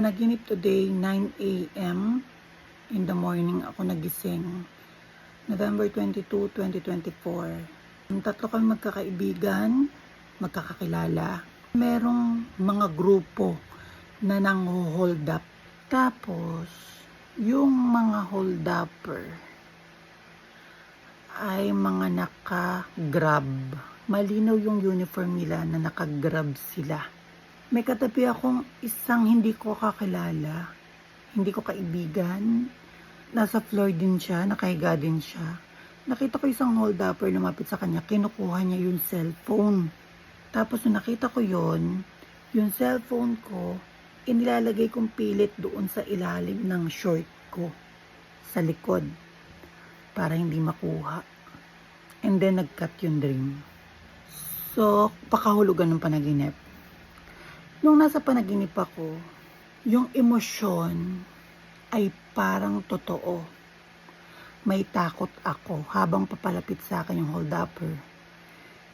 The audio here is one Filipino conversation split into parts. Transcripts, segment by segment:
Panaginip today, 9 a.m. in the morning ako nagising. November 22, 2024. Yung tatlo kami magkakaibigan, magkakakilala. Merong mga grupo na nang-hold up. Tapos, yung mga hold upper ay mga naka-grab. Malinaw yung uniform nila na naka-grab sila. May katabi akong isang hindi ko kakilala, hindi ko kaibigan. Nasa floor din siya, nakahiga din siya. Nakita ko isang hold-upper lumapit sa kanya, kinukuha niya yung cellphone. Tapos nung nakita ko yung cellphone ko, inilalagay kong pilit doon sa ilalim ng short ko, sa likod, para hindi makuha. And then nag-cut yung dream. So, pakahulugan ng panaginip. Nung nasa panaginip ako, yung emosyon ay parang totoo. May takot ako habang papalapit sa akin yung hold-upper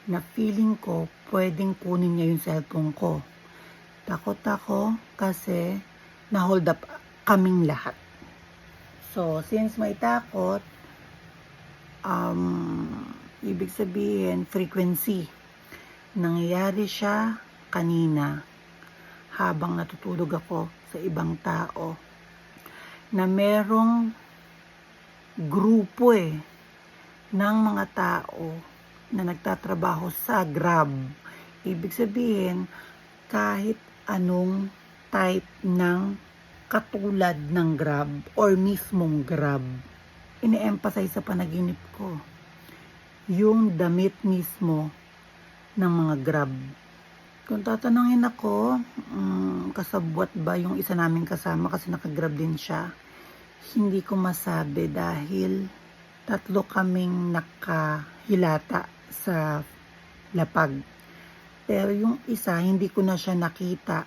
na feeling ko pwedeng kunin niya yung cellphone ko. Takot ako kasi na-hold up kaming lahat. So, since may takot, ibig sabihin frequency. Nangyayari siya kanina habang natutulog ako sa ibang tao na merong grupo ng mga tao na nagtatrabaho sa Grab. Ibig sabihin, kahit anong type ng katulad ng Grab or mismong Grab. Ine-emphasize sa panaginip ko yung damit mismo ng mga Grab. Kung tatanungin ako, kasabwat ba yung isa naming kasama kasi nakagrab din siya, hindi ko masabi dahil tatlo kaming nakahilata sa lapag. Pero yung isa, hindi ko na siya nakita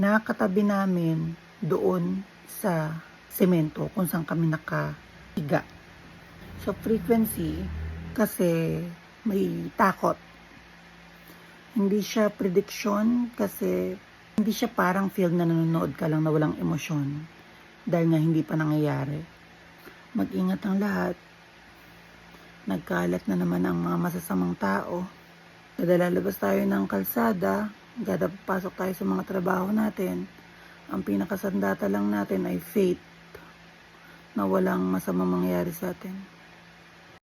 na katabi namin doon sa semento kung saan kami nakahiga. So frequency, kasi may takot. Hindi siya prediction kasi hindi siya parang film na nanonood ka lang na walang emosyon dahil nga hindi pa nangyayari. Mag-ingat ang lahat. Nagkalat na naman ang mga masasamang tao. Kada lalabas tayo ng kalsada, kada papasok tayo sa mga trabaho natin, ang pinakasandata lang natin ay faith na walang masamang mangyayari sa atin.